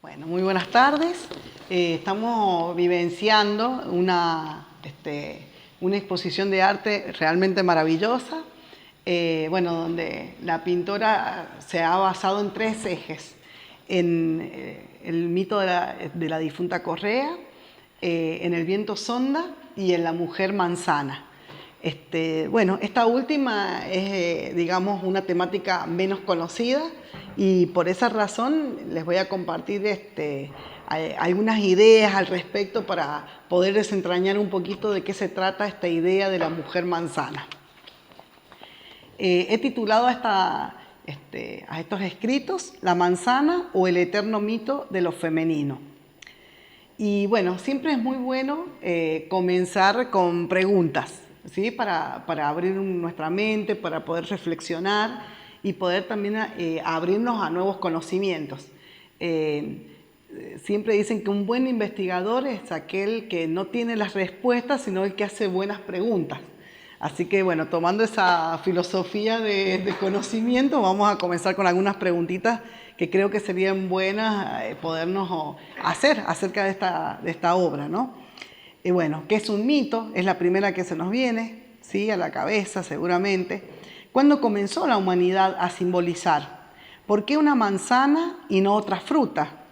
Bueno, muy buenas tardes. Estamos vivenciando una exposición de arte realmente maravillosa, donde la pintora se ha basado en tres ejes: en el mito de la difunta Correa, en el viento Sonda y en la mujer manzana. Esta última es, digamos, una temática menos conocida y por esa razón les voy a compartir algunas ideas al respecto para poder desentrañar un poquito de qué se trata esta idea de la mujer manzana. He titulado a estos escritos "La manzana o el eterno mito de lo femenino". Y bueno, siempre es muy bueno comenzar con preguntas, ¿sí? Para abrir nuestra mente, para poder reflexionar y poder también abrirnos a nuevos conocimientos. Siempre dicen que un buen investigador es aquel que no tiene las respuestas, sino el que hace buenas preguntas. Así que bueno, tomando esa filosofía de conocimiento, vamos a comenzar con algunas preguntitas que creo que serían buenas podernos hacer acerca de esta obra, ¿no? ¿Qué es un mito? Es la primera que se nos viene, ¿sí? A la cabeza seguramente. ¿Cuándo comenzó la humanidad a simbolizar? ¿Por qué una manzana y no otra fruta?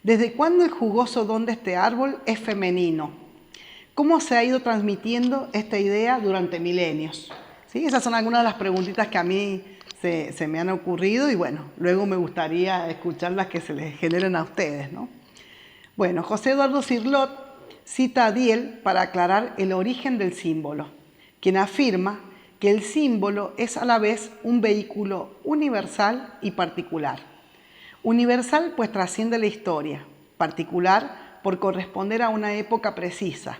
¿Desde cuándo el jugoso don de este árbol es femenino? ¿Cómo se ha ido transmitiendo esta idea durante milenios? ¿Sí? Esas son algunas de las preguntitas que a mí se me han ocurrido y bueno, luego me gustaría escuchar las que se les generen a ustedes, ¿no? Bueno, José Eduardo Cirlot cita a Diel para aclarar el origen del símbolo, quien afirma que el símbolo es a la vez un vehículo universal y particular. Universal pues trasciende la historia, particular por corresponder a una época precisa.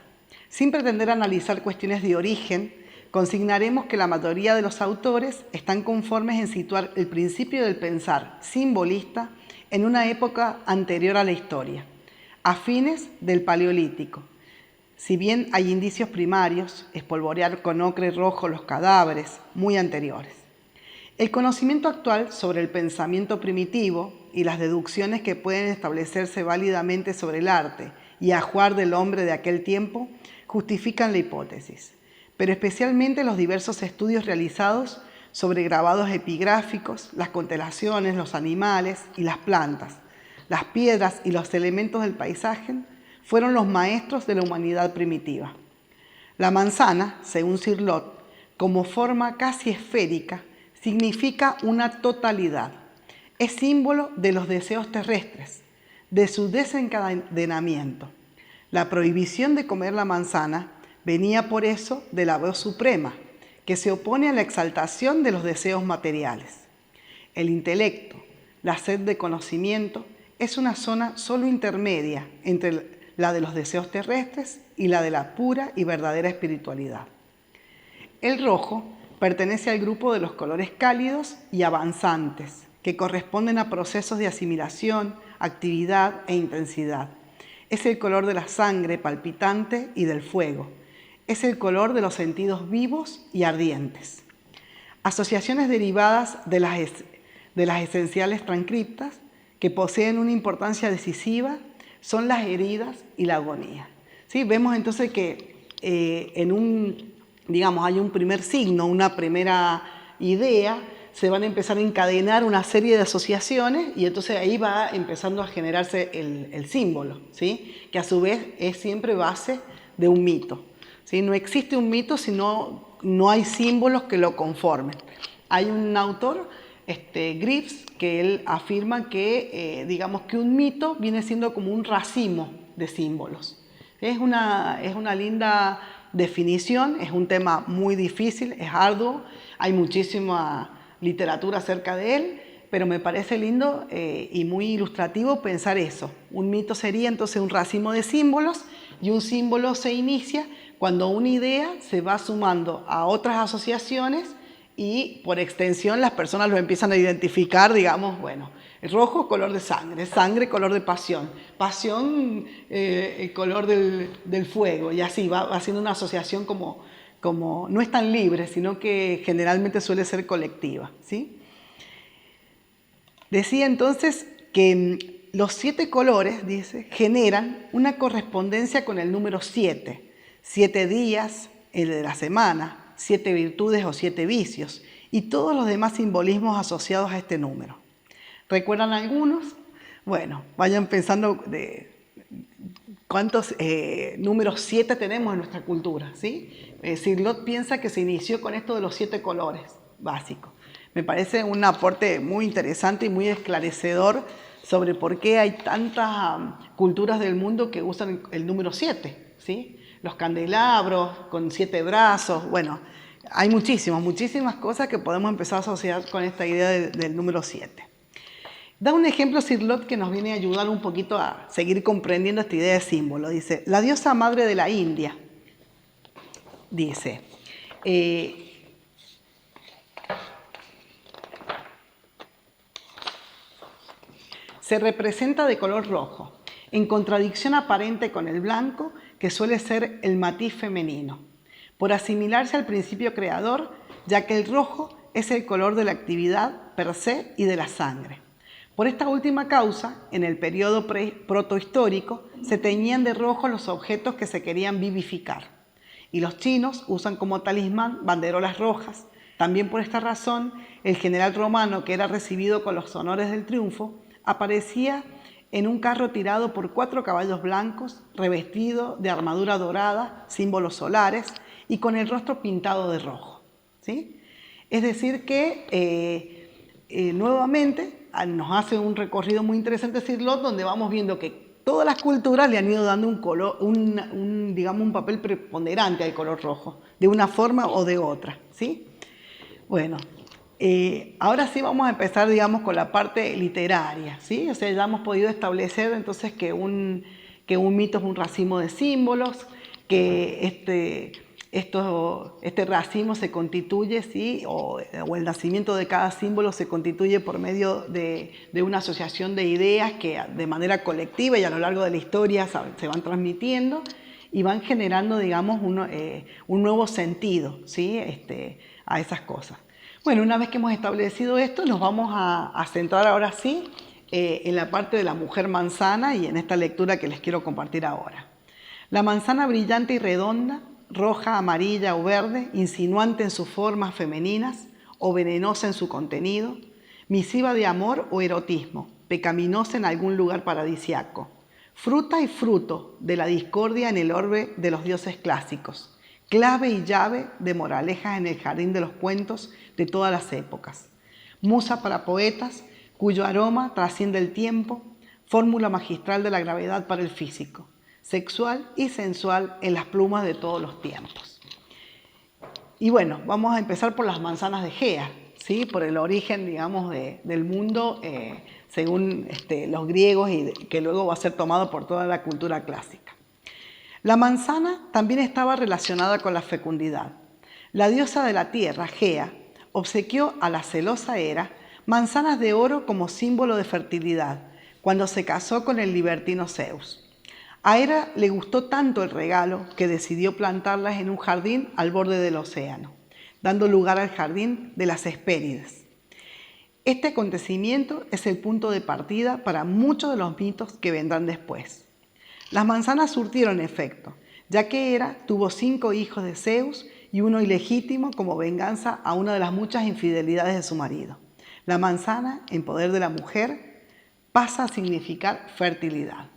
Sin pretender analizar cuestiones de origen, consignaremos que la mayoría de los autores están conformes en situar el principio del pensar simbolista en una época anterior a la historia, a fines del Paleolítico. Si bien hay indicios primarios, espolvorear con ocre rojo los cadáveres, muy anteriores. El conocimiento actual sobre el pensamiento primitivo y las deducciones que pueden establecerse válidamente sobre el arte y ajuar del hombre de aquel tiempo justifican la hipótesis, pero especialmente los diversos estudios realizados sobre grabados epigráficos, las constelaciones, los animales y las plantas, las piedras y los elementos del paisaje fueron los maestros de la humanidad primitiva. La manzana, según Cirlot, como forma casi esférica, significa una totalidad. Es símbolo de los deseos terrestres, de su desencadenamiento. La prohibición de comer la manzana venía por eso de la voz suprema, que se opone a la exaltación de los deseos materiales. El intelecto, la sed de conocimiento, es una zona solo intermedia entre la de los deseos terrestres y la de la pura y verdadera espiritualidad. El rojo pertenece al grupo de los colores cálidos y avanzantes, que corresponden a procesos de asimilación, actividad e intensidad. Es el color de la sangre palpitante y del fuego. Es el color de los sentidos vivos y ardientes. Asociaciones derivadas de las esenciales transcriptas que poseen una importancia decisiva son las heridas y la agonía. ¿Sí? Vemos entonces que hay un primer signo, una primera idea, se van a empezar a encadenar una serie de asociaciones y entonces ahí va empezando a generarse el símbolo, ¿sí? Que a su vez es siempre base de un mito, ¿sí? No existe un mito si no hay símbolos que lo conformen. Hay un autor, Grives, que él afirma que, que un mito viene siendo como un racimo de símbolos. Es una linda definición, es un tema muy difícil, es arduo, hay muchísima literatura acerca de él, pero me parece lindo y muy ilustrativo pensar eso. Un mito sería entonces un racimo de símbolos y un símbolo se inicia cuando una idea se va sumando a otras asociaciones y por extensión las personas lo empiezan a identificar, digamos, bueno, el rojo color de sangre, sangre color de pasión, pasión el color del fuego y así va haciendo una asociación como no es tan libre, sino que generalmente suele ser colectiva, ¿sí? Decía entonces que los 7 colores, dice, generan una correspondencia con el número 7. 7 días, el de la semana, 7 virtudes o 7 vicios y todos los demás simbolismos asociados a este número. ¿Recuerdan algunos? Bueno, vayan pensando de cuántos números 7 tenemos en nuestra cultura, ¿sí? Cirlot piensa que se inició con esto de los 7 colores básicos. Me parece un aporte muy interesante y muy esclarecedor sobre por qué hay tantas culturas del mundo que usan el número 7, ¿sí? Los candelabros con 7 brazos, bueno, hay muchísimas cosas que podemos empezar a asociar con esta idea del número 7. Da un ejemplo Cirlot que nos viene a ayudar un poquito a seguir comprendiendo esta idea de símbolo. Dice, la diosa madre de la India, dice, se representa de color rojo, en contradicción aparente con el blanco, que suele ser el matiz femenino, por asimilarse al principio creador, ya que el rojo es el color de la actividad per se y de la sangre. Por esta última causa, en el periodo protohistórico, se teñían de rojo los objetos que se querían vivificar. Y los chinos usan como talismán banderolas rojas. También por esta razón, el general romano, que era recibido con los honores del triunfo, aparecía en un carro tirado por 4 caballos blancos, revestido de armadura dorada, símbolos solares, y con el rostro pintado de rojo, ¿sí? Es decir que nuevamente nos hace un recorrido muy interesante Cirlot, donde vamos viendo que todas las culturas le han ido dando un color, digamos, un papel preponderante al color rojo, de una forma o de otra, ¿sí? Bueno, ahora sí vamos a empezar, digamos, con la parte literaria, ¿sí? O sea, ya hemos podido establecer entonces que un mito es un racimo de símbolos, que este racimo se constituye, ¿sí? o el nacimiento de cada símbolo se constituye por medio de una asociación de ideas que de manera colectiva y a lo largo de la historia se van transmitiendo y van generando, digamos, un nuevo sentido, ¿sí? A esas cosas. Bueno, una vez que hemos establecido esto, nos vamos a centrar ahora sí en la parte de la mujer manzana y en esta lectura que les quiero compartir ahora. La manzana brillante y redonda, roja, amarilla o verde, insinuante en sus formas femeninas o venenosa en su contenido, misiva de amor o erotismo, pecaminosa en algún lugar paradisiaco, fruta y fruto de la discordia en el orbe de los dioses clásicos, clave y llave de moralejas en el jardín de los cuentos de todas las épocas, musa para poetas cuyo aroma trasciende el tiempo, fórmula magistral de la gravedad para el físico, sexual y sensual en las plumas de todos los tiempos. Y bueno, vamos a empezar por las manzanas de Gea, ¿sí? Por el origen, digamos, del mundo según los griegos y que luego va a ser tomado por toda la cultura clásica. La manzana también estaba relacionada con la fecundidad. La diosa de la tierra, Gea, obsequió a la celosa Hera manzanas de oro como símbolo de fertilidad cuando se casó con el libertino Zeus. A Hera le gustó tanto el regalo que decidió plantarlas en un jardín al borde del océano, dando lugar al jardín de las Hespérides. Este acontecimiento es el punto de partida para muchos de los mitos que vendrán después. Las manzanas surtieron efecto, ya que Hera tuvo 5 hijos de Zeus y uno ilegítimo como venganza a una de las muchas infidelidades de su marido. La manzana, en poder de la mujer, pasa a significar fertilidad.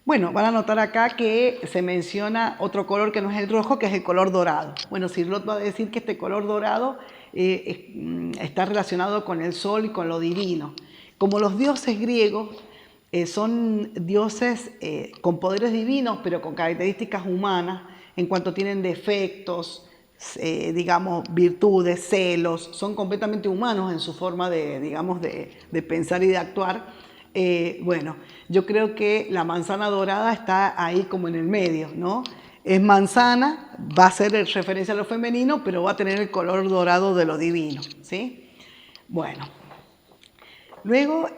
Bueno, van a notar acá que se menciona otro color que no es el rojo, que es el color dorado. Bueno, Cirlot va a decir que este color dorado está relacionado con el sol y con lo divino. Como los dioses griegos son dioses con poderes divinos, pero con características humanas, en cuanto tienen defectos, digamos, virtudes, celos, son completamente humanos en su forma de, digamos, de pensar y de actuar. Bueno, yo creo que la manzana dorada está ahí como en el medio, ¿no? Es manzana, va a ser referencia a lo femenino, pero va a tener el color dorado de lo divino, ¿sí? Bueno, luego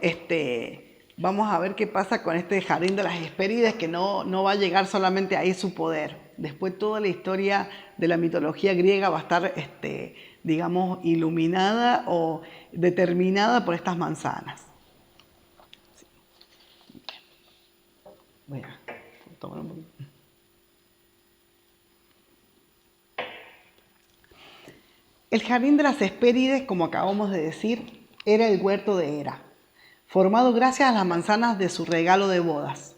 vamos a ver qué pasa con este jardín de las Hespérides, que no va a llegar solamente ahí su poder. Después toda la historia de la mitología griega va a estar, digamos, iluminada o determinada por estas manzanas. Voy a tomar un poquito. El jardín de las Hespérides, como acabamos de decir, era el huerto de Hera, formado gracias a las manzanas de su regalo de bodas.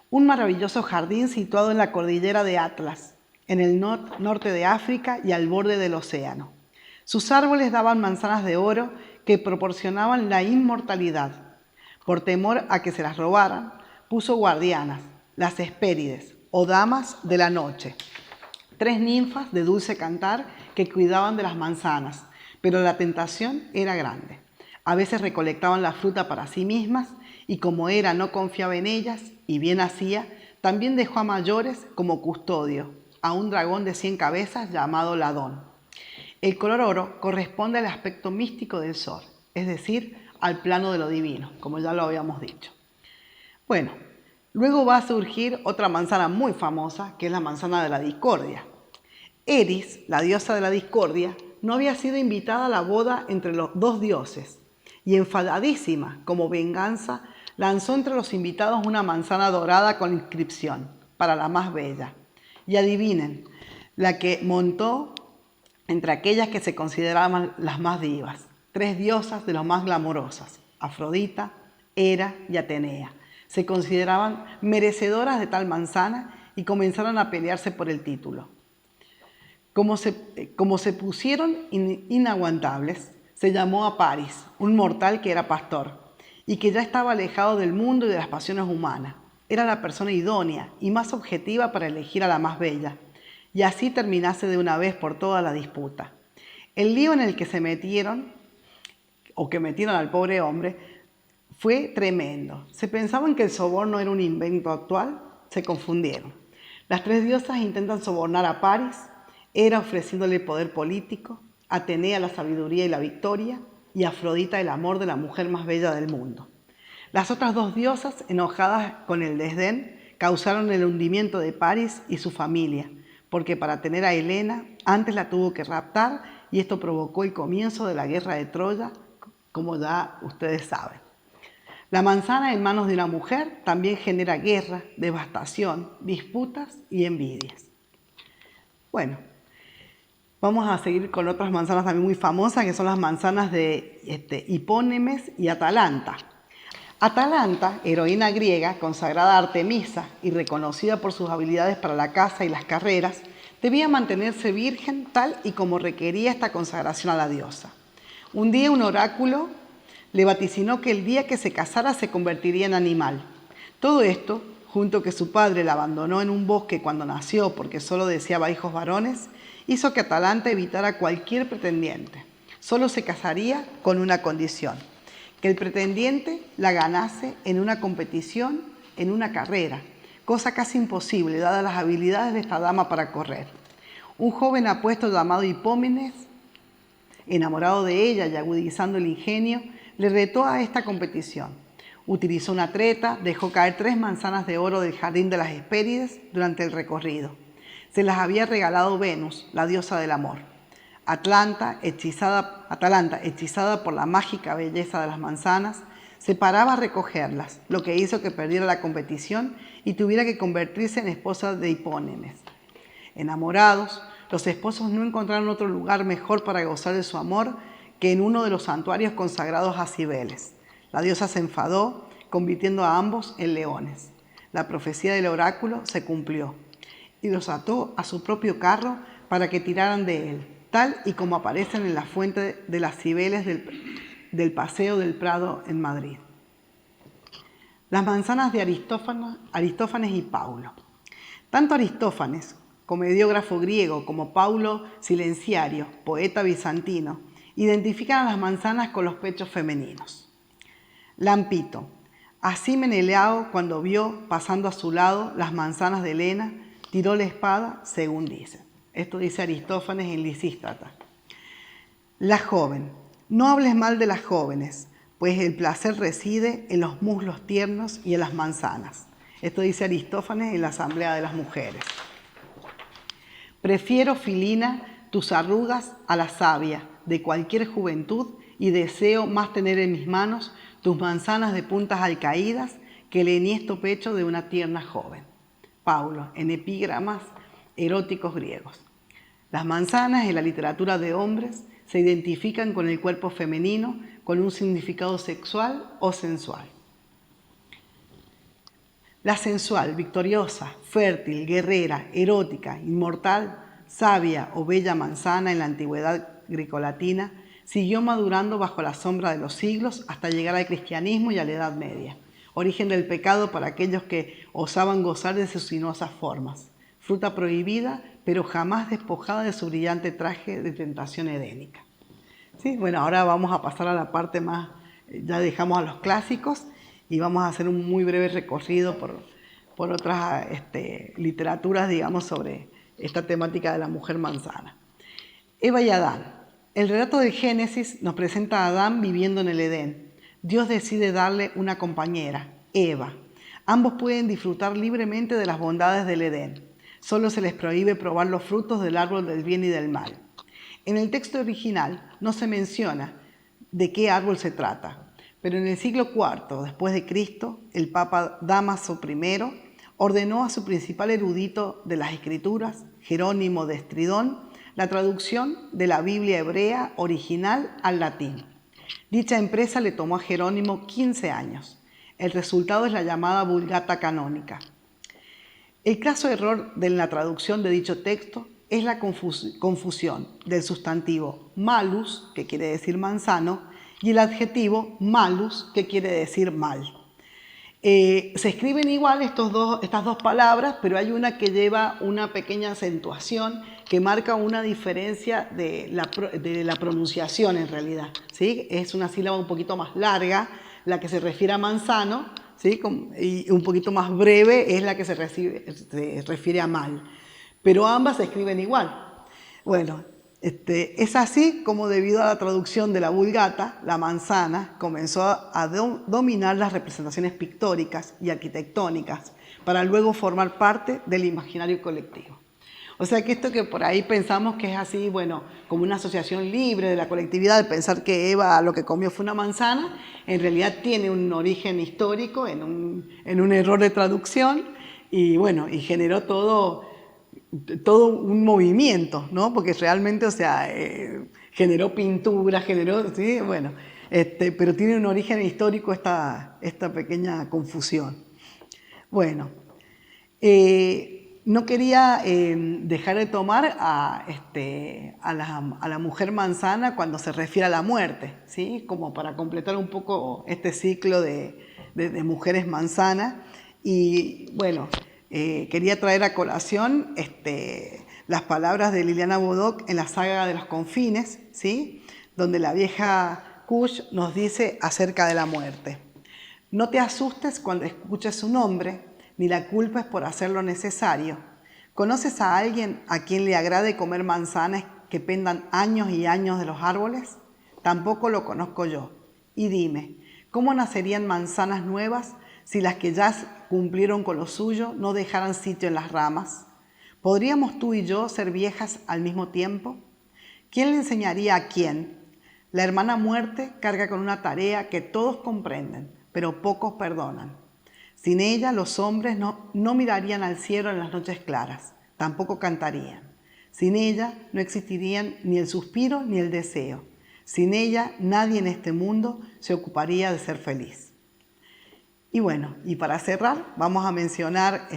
Un maravilloso jardín situado en la cordillera de Atlas, en el norte de África y al borde del océano. Sus árboles daban manzanas de oro que proporcionaban la inmortalidad. Por temor a que se las robaran, puso guardianas, las Hespérides, o damas de la noche, 3 ninfas de dulce cantar que cuidaban de las manzanas, pero la tentación era grande. A veces recolectaban la fruta para sí mismas y como Hera no confiaba en ellas y bien hacía, también dejó a mayores como custodio a un dragón de 100 cabezas llamado Ladón. El color oro corresponde al aspecto místico del sol, es decir, al plano de lo divino, como ya lo habíamos dicho. Bueno, luego va a surgir otra manzana muy famosa, que es la manzana de la discordia. Eris, la diosa de la discordia, no había sido invitada a la boda entre los 2 dioses y enfadadísima, como venganza, lanzó entre los invitados una manzana dorada con inscripción, para la más bella. Y adivinen, la que montó entre aquellas que se consideraban las más divas, 3 diosas de las más glamorosas, Afrodita, Hera y Atenea. Se consideraban merecedoras de tal manzana y comenzaron a pelearse por el título. Como se pusieron inaguantables, se llamó a Paris, un mortal que era pastor y que ya estaba alejado del mundo y de las pasiones humanas. Era la persona idónea y más objetiva para elegir a la más bella, y así terminase de una vez por toda la disputa. El lío en el que se metieron, o que metieron al pobre hombre, fue tremendo. Se pensaban que el soborno era un invento actual, se confundieron. Las 3 diosas intentan sobornar a Paris, Hera ofreciéndole poder político, Atenea la sabiduría y la victoria, y Afrodita el amor de la mujer más bella del mundo. Las otras 2 diosas, enojadas con el desdén, causaron el hundimiento de Paris y su familia, porque para tener a Helena, antes la tuvo que raptar, y esto provocó el comienzo de la guerra de Troya, como ya ustedes saben. La manzana en manos de una mujer también genera guerra, devastación, disputas y envidias. Bueno, vamos a seguir con otras manzanas también muy famosas, que son las manzanas de Hipómenes y Atalanta. Atalanta, heroína griega consagrada a Artemisa y reconocida por sus habilidades para la caza y las carreras, debía mantenerse virgen tal y como requería esta consagración a la diosa. Un día un oráculo le vaticinó que el día que se casara se convertiría en animal. Todo esto, junto que su padre la abandonó en un bosque cuando nació porque solo deseaba hijos varones, hizo que Atalanta evitara cualquier pretendiente. Solo se casaría con una condición: que el pretendiente la ganase en una competición, en una carrera, cosa casi imposible dadas las habilidades de esta dama para correr. Un joven apuesto llamado Hipómenes, enamorado de ella y agudizando el ingenio, le retó a esta competición. Utilizó una treta, dejó caer 3 manzanas de oro del jardín de las Hespérides durante el recorrido. Se las había regalado Venus, la diosa del amor. Atalanta, hechizada por la mágica belleza de las manzanas, se paraba a recogerlas, lo que hizo que perdiera la competición y tuviera que convertirse en esposa de Hipómenes. Enamorados, los esposos no encontraron otro lugar mejor para gozar de su amor que en uno de los santuarios consagrados a Cibeles. La diosa se enfadó, convirtiendo a ambos en leones. La profecía del oráculo se cumplió y los ató a su propio carro para que tiraran de él, tal y como aparecen en la fuente de las Cibeles del Paseo del Prado en Madrid. Las manzanas de Aristófanes y Paulo. Tanto Aristófanes, comediógrafo griego, como Paulo Silenciario, poeta bizantino, identifican a las manzanas con los pechos femeninos. Lampito. Así Menelao, cuando vio pasando a su lado las manzanas de Helena, tiró la espada, según dicen. Esto dice Aristófanes en Lisístrata. La joven. No hables mal de las jóvenes, pues el placer reside en los muslos tiernos y en las manzanas. Esto dice Aristófanes en la Asamblea de las Mujeres. Prefiero, Filina, tus arrugas a la savia de cualquier juventud y deseo más tener en mis manos tus manzanas de puntas alcaídas que el enhiesto pecho de una tierna joven. Paulo, en epígramas eróticos griegos. Las manzanas en la literatura de hombres se identifican con el cuerpo femenino con un significado sexual o sensual. La sensual, victoriosa, fértil, guerrera, erótica, inmortal, sabia o bella manzana en la antigüedad grecolatina siguió madurando bajo la sombra de los siglos hasta llegar al cristianismo y a la Edad Media, origen del pecado para aquellos que osaban gozar de sus sinuosas formas, fruta prohibida pero jamás despojada de su brillante traje de tentación edénica. ¿Sí? Bueno, ahora vamos a pasar a la parte más, ya dejamos a los clásicos y vamos a hacer un muy breve recorrido por otras literaturas, digamos, sobre esta temática de la mujer manzana. Eva y Adán. El relato del Génesis nos presenta a Adán viviendo en el Edén. Dios decide darle una compañera, Eva. Ambos pueden disfrutar libremente de las bondades del Edén. Solo se les prohíbe probar los frutos del árbol del bien y del mal. En el texto original no se menciona de qué árbol se trata, pero en el siglo IV después de Cristo, el Papa Dámaso I ordenó a su principal erudito de las Escrituras, Jerónimo de Estridón, la traducción de la Biblia hebrea original al latín. Dicha empresa le tomó a Jerónimo 15 años. El resultado es la llamada Vulgata canónica. El caso error de la traducción de dicho texto es la confusión del sustantivo malus, que quiere decir manzano, y el adjetivo malus, que quiere decir mal. Se escriben igual estas dos palabras, pero hay una que lleva una pequeña acentuación que marca una diferencia de la pronunciación en realidad, ¿sí? Es una sílaba un poquito más larga, la que se refiere a manzano, ¿sí? Y un poquito más breve es la que se refiere a mal. Pero ambas se escriben igual. Bueno, es así como debido a la traducción de la Vulgata, la manzana comenzó a dominar las representaciones pictóricas y arquitectónicas para luego formar parte del imaginario colectivo. O sea que esto que por ahí pensamos que es así, bueno, como una asociación libre de la colectividad, de pensar que Eva lo que comió fue una manzana, en realidad tiene un origen histórico en un error de traducción y bueno, y generó todo un movimiento, ¿no? Porque realmente, o sea, generó pintura, sí, bueno, pero tiene un origen histórico esta pequeña confusión. Bueno, no quería dejar de tomar a la mujer manzana cuando se refiere a la muerte, ¿sí? Como para completar un poco este ciclo de mujeres manzanas. Y bueno, quería traer a colación las palabras de Liliana Bodoc en la saga de los confines, ¿sí? Donde la vieja Kush nos dice acerca de la muerte. No te asustes cuando escuches su nombre, ni la culpes por hacer lo necesario. ¿Conoces a alguien a quien le agrade comer manzanas que pendan años y años de los árboles? Tampoco lo conozco yo. Y dime, ¿cómo nacerían manzanas nuevas si las que ya cumplieron con lo suyo no dejaran sitio en las ramas? ¿Podríamos tú y yo ser viejas al mismo tiempo? ¿Quién le enseñaría a quién? La hermana muerte carga con una tarea que todos comprenden, pero pocos perdonan. Sin ella, los hombres no mirarían al cielo en las noches claras, tampoco cantarían. Sin ella, no existirían ni el suspiro ni el deseo. Sin ella, nadie en este mundo se ocuparía de ser feliz. Y bueno, y para cerrar, vamos a mencionar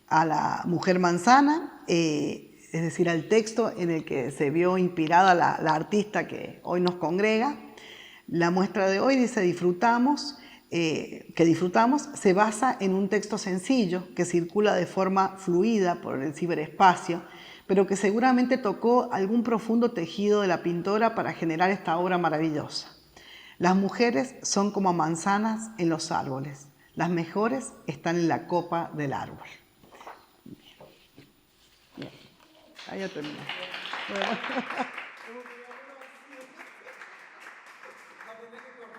a la mujer manzana, es decir, al texto en el que se vio inspirada la artista que hoy nos congrega. La muestra de hoy dice que disfrutamos se basa en un texto sencillo que circula de forma fluida por el ciberespacio, pero que seguramente tocó algún profundo tejido de la pintora para generar esta obra maravillosa. Las mujeres son como manzanas en los árboles, las mejores están en la copa del árbol. Bien. Ahí ya terminé. Bueno.